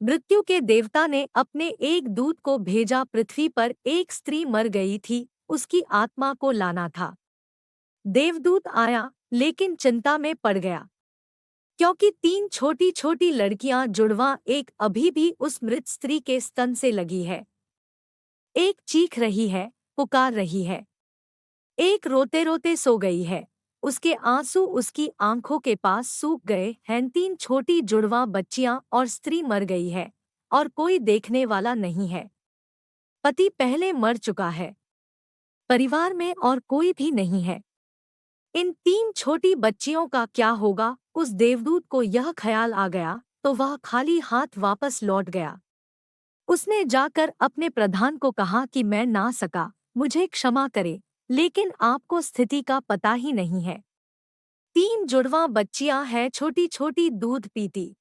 मृत्यु के देवता ने अपने एक दूत को भेजा पृथ्वी पर। एक स्त्री मर गई थी, उसकी आत्मा को लाना था। देवदूत आया, लेकिन चिंता में पड़ गया, क्योंकि तीन छोटी छोटी लड़कियां जुड़वा एक अभी भी उस मृत स्त्री के स्तन से लगी है। एक चीख रही है, पुकार रही है। एक रोते रोते सो गई है, उसके आंसू उसकी आंखों के पास सूख गए हैं। तीन छोटी जुड़वा बच्चियां और स्त्री मर गई है, और कोई देखने वाला नहीं है। पति पहले मर चुका है, परिवार में और कोई भी नहीं है। इन तीन छोटी बच्चियों का क्या होगा? उस देवदूत को यह ख्याल आ गया तो वह खाली हाथ वापस लौट गया। उसने जाकर अपने प्रधान को कहा कि मैं ना सका, मुझे क्षमा करे, लेकिन आपको स्थिति का पता ही नहीं है। तीन जुड़वा बच्चियां हैं, छोटी छोटी, दूध पीती।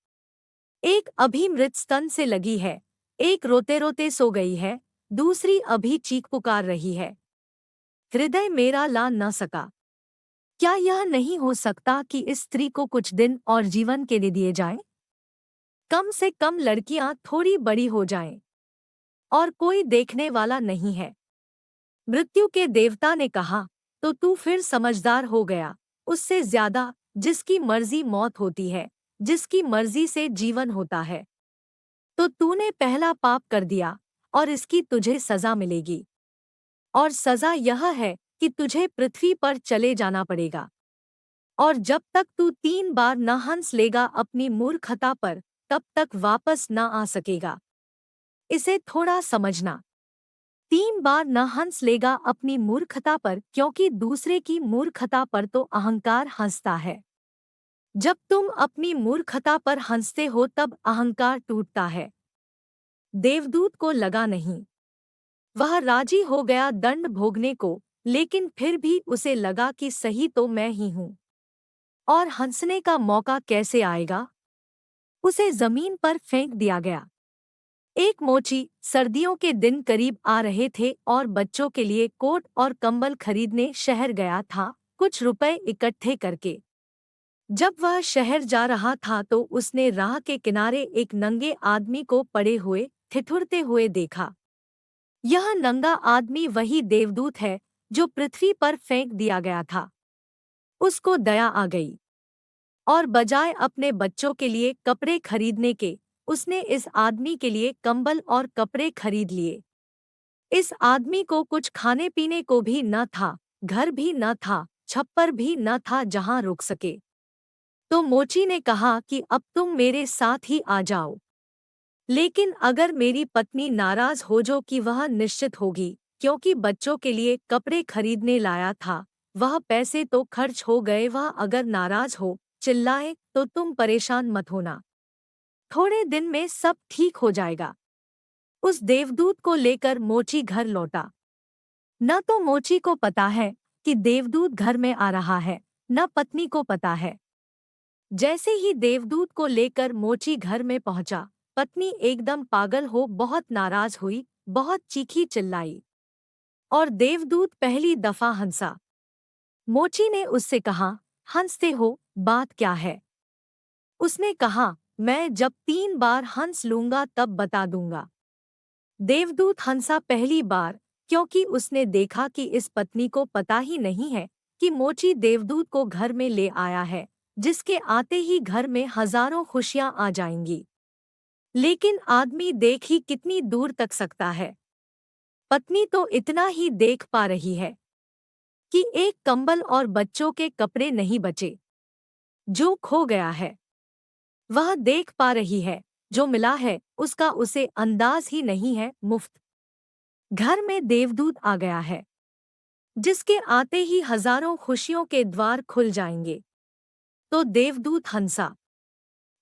एक अभी मृत स्तन से लगी है, एक रोते रोते सो गई है, दूसरी अभी चीख पुकार रही है। हृदय मेरा ला न सका। क्या यह नहीं हो सकता कि इस स्त्री को कुछ दिन और जीवन के लिए दिए जाएं? कम से कम लड़कियां थोड़ी बड़ी हो जाएं, और कोई देखने वाला नहीं है। मृत्यु के देवता ने कहा, तो तू फिर समझदार हो गया, उससे ज्यादा, जिसकी मर्जी मौत होती है, जिसकी मर्जी से जीवन होता है। तो तूने पहला पाप कर दिया, और इसकी तुझे सजा मिलेगी। और सजा यह है कि तुझे पृथ्वी पर चले जाना पड़ेगा। और जब तक तू 3 बार न हंस लेगा अपनी मूर्खता पर, तब तक वापस न आ सकेगा। इसे थोड़ा समझना। 3 बार न हंस लेगा अपनी मूर्खता पर, क्योंकि दूसरे की मूर्खता पर तो अहंकार हंसता है। जब तुम अपनी मूर्खता पर हंसते हो तब अहंकार टूटता है। देवदूत को लगा नहीं। वह राजी हो गया दंड भोगने को, लेकिन फिर भी उसे लगा कि सही तो मैं ही हूँ, और हंसने का मौका कैसे आएगा? उसे जमीन पर फेंक दिया गया। एक मोची, सर्दियों के दिन करीब आ रहे थे और बच्चों के लिए कोट और कंबल खरीदने शहर गया था, कुछ रुपए इकट्ठे करके। जब वह शहर जा रहा था तो उसने राह के किनारे एक नंगे आदमी को पड़े हुए ठिठुरते हुए देखा। यह नंगा आदमी वही देवदूत है जो पृथ्वी पर फेंक दिया गया था। उसको दया आ गई, और बजाय अपने बच्चों के लिए कपड़े खरीदने के, उसने इस आदमी के लिए कंबल और कपड़े खरीद लिए। इस आदमी को कुछ खाने पीने को भी न था, घर भी न था, छप्पर भी न था जहां रुक सके। तो मोची ने कहा कि अब तुम मेरे साथ ही आ जाओ, लेकिन अगर मेरी पत्नी नाराज हो जो कि वह निश्चित होगी, क्योंकि बच्चों के लिए कपड़े खरीदने लाया था, वह पैसे तो खर्च हो गए, वह अगर नाराज हो, चिल्लाए, तो तुम परेशान मत होना, थोड़े दिन में सब ठीक हो जाएगा। उस देवदूत को लेकर मोची घर लौटा। न तो मोची को पता है कि देवदूत घर में आ रहा है, न पत्नी को पता है। जैसे ही देवदूत को लेकर मोची घर में पहुंचा, पत्नी एकदम पागल हो बहुत नाराज हुई, बहुत चीखी चिल्लाई, और देवदूत पहली दफा हंसा। मोची ने उससे कहा, हंसते हो, बात क्या है? उसने कहा, मैं जब 3 बार हंस लूंगा तब बता दूंगा। देवदूत हंसा पहली बार, क्योंकि उसने देखा कि इस पत्नी को पता ही नहीं है कि मोची देवदूत को घर में ले आया है, जिसके आते ही घर में हजारों खुशियां आ जाएंगी। लेकिन आदमी देख ही कितनी दूर तक सकता है। पत्नी तो इतना ही देख पा रही है कि एक कंबल और बच्चों के कपड़े नहीं बचे। जो खो गया है वह देख पा रही है, जो मिला है उसका उसे अंदाज ही नहीं है। मुफ्त घर में देवदूत आ गया है, जिसके आते ही हजारों खुशियों के द्वार खुल जाएंगे। तो देवदूत हंसा।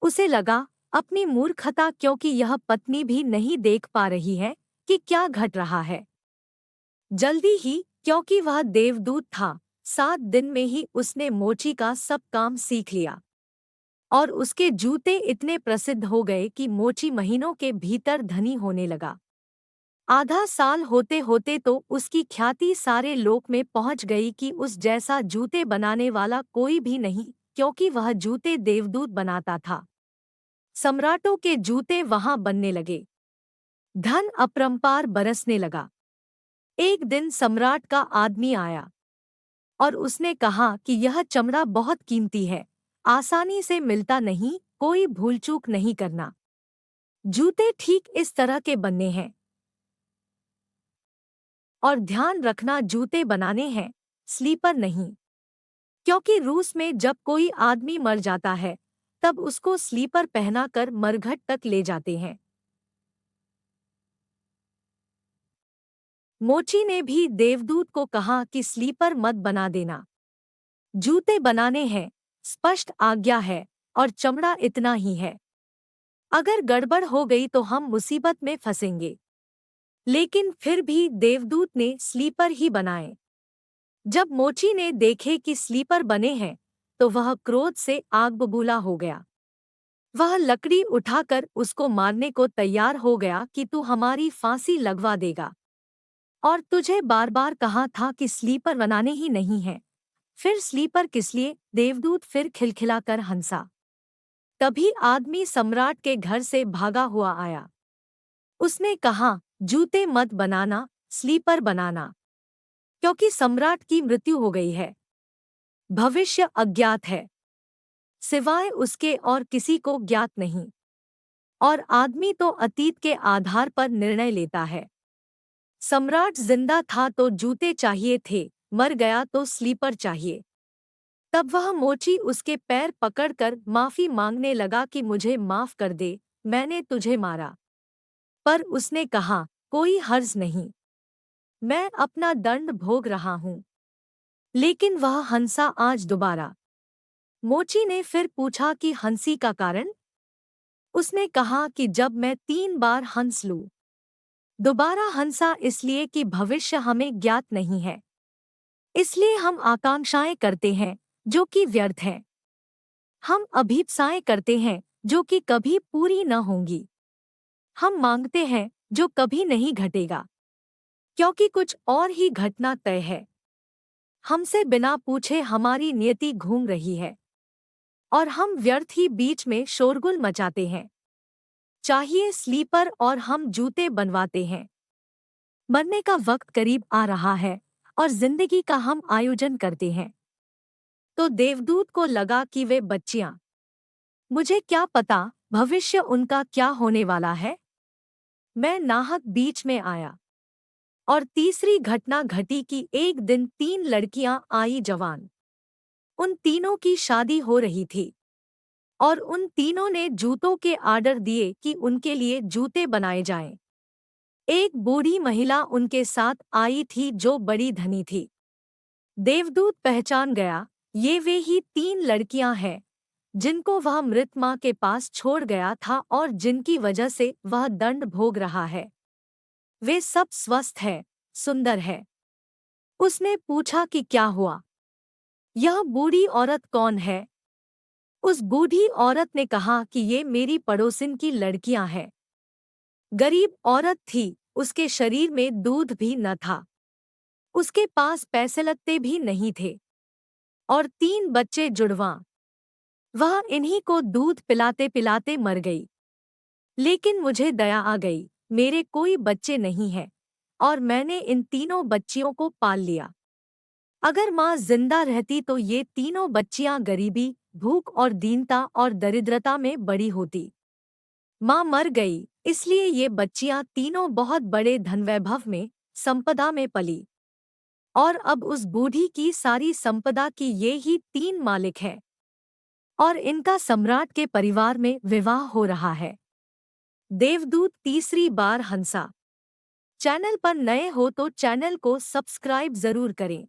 उसे लगा अपनी मूर्खता, क्योंकि यह पत्नी भी नहीं देख पा रही है कि क्या घट रहा है। जल्दी ही, क्योंकि वह देवदूत था, 7 दिन में ही उसने मोची का सब काम सीख लिया, और उसके जूते इतने प्रसिद्ध हो गए कि मोची महीनों के भीतर धनी होने लगा। आधा साल होते होते तो उसकी ख्याति सारे लोक में पहुंच गई कि उस जैसा जूते बनाने वाला कोई भी नहीं, क्योंकि वह जूते देवदूत बनाता था। सम्राटों के जूते वहां बनने लगे। धन अपरंपार बरसने लगा। एक दिन सम्राट का आदमी आया और उसने कहा कि यह चमड़ा बहुत कीमती है, आसानी से मिलता नहीं, कोई भूल चूक नहीं करना। जूते ठीक इस तरह के बनने हैं और ध्यान रखना, जूते बनाने हैं, स्लीपर नहीं। क्योंकि रूस में जब कोई आदमी मर जाता है तब उसको स्लीपर पहनाकर मरघट तक ले जाते हैं। मोची ने भी देवदूत को कहा कि स्लीपर मत बना देना, जूते बनाने हैं, स्पष्ट आज्ञा है, और चमड़ा इतना ही है। अगर गड़बड़ हो गई तो हम मुसीबत में फंसेंगे। लेकिन फिर भी देवदूत ने स्लीपर ही बनाए। जब मोची ने देखे कि स्लीपर बने हैं तो वह क्रोध से आग बबूला हो गया। वह लकड़ी उठाकर उसको मारने को तैयार हो गया कि तू हमारी फांसी लगवा देगा, और तुझे बार बार कहा था कि स्लीपर बनाने ही नहीं है, फिर स्लीपर किस लिए? देवदूत फिर खिलखिलाकर हंसा। तभी आदमी सम्राट के घर से भागा हुआ आया। उसने कहा, जूते मत बनाना, स्लीपर बनाना, क्योंकि सम्राट की मृत्यु हो गई है। भविष्य अज्ञात है, सिवाय उसके और किसी को ज्ञात नहीं, और आदमी तो अतीत के आधार पर निर्णय लेता है। सम्राट जिंदा था तो जूते चाहिए थे, मर गया तो स्लीपर चाहिए। तब वह मोची उसके पैर पकड़कर माफी मांगने लगा कि मुझे माफ कर दे, मैंने तुझे मारा। पर उसने कहा, कोई हर्ज नहीं, मैं अपना दंड भोग रहा हूँ। लेकिन वह हंसा आज दोबारा। मोची ने फिर पूछा कि हंसी का कारण? उसने कहा कि जब मैं 3 बार हंस लूं। दोबारा हंसा इसलिए कि भविष्य हमें ज्ञात नहीं है, इसलिए हम आकांक्षाएं करते हैं जो कि व्यर्थ हैं। हम अभीप्साएं करते हैं जो कि कभी पूरी न होंगी। हम मांगते हैं जो कभी नहीं घटेगा, क्योंकि कुछ और ही घटना तय है। हमसे बिना पूछे हमारी नियति घूम रही है और हम व्यर्थ ही बीच में शोरगुल मचाते हैं। चाहिए स्लीपर और हम जूते बनवाते हैं। मरने का वक्त करीब आ रहा है और जिंदगी का हम आयोजन करते हैं। तो देवदूत को लगा कि वे बच्चियां, मुझे क्या पता भविष्य उनका क्या होने वाला है। मैं नाहक बीच में आया और तीसरी घटना घटी कि एक दिन 3 लड़कियां आई जवान। उन तीनों की शादी हो रही थी और उन तीनों ने जूतों के आर्डर दिए कि उनके लिए जूते बनाए जाएं। एक बूढ़ी महिला उनके साथ आई थी जो बड़ी धनी थी। देवदूत पहचान गया, ये वे ही 3 लड़कियां हैं जिनको वह मृत मां के पास छोड़ गया था और जिनकी वजह से वह दंड भोग रहा है। वे सब स्वस्थ है, सुंदर है। उसने पूछा कि क्या हुआ? यह बूढ़ी औरत कौन है? उस बूढ़ी औरत ने कहा कि ये मेरी पड़ोसिन की लड़कियां हैं। गरीब औरत थी, उसके शरीर में दूध भी न था, उसके पास पैसे लगते भी नहीं थे, और 3 बच्चे जुड़वां। वह इन्हीं को दूध पिलाते पिलाते मर गई। लेकिन मुझे दया आ गई, मेरे कोई बच्चे नहीं हैं और मैंने इन तीनों बच्चियों को पाल लिया। अगर माँ जिंदा रहती तो ये तीनों बच्चियां गरीबी, भूख और दीनता और दरिद्रता में बड़ी होती। माँ मर गई, इसलिए ये बच्चियां तीनों बहुत बड़े धनवैभव में, संपदा में पली, और अब उस बूढ़ी की सारी संपदा की ये ही 3 मालिक हैं और इनका सम्राट के परिवार में विवाह हो रहा है। देवदूत तीसरी बार हंसा। चैनल पर नए हो तो चैनल को सब्सक्राइब जरूर करें।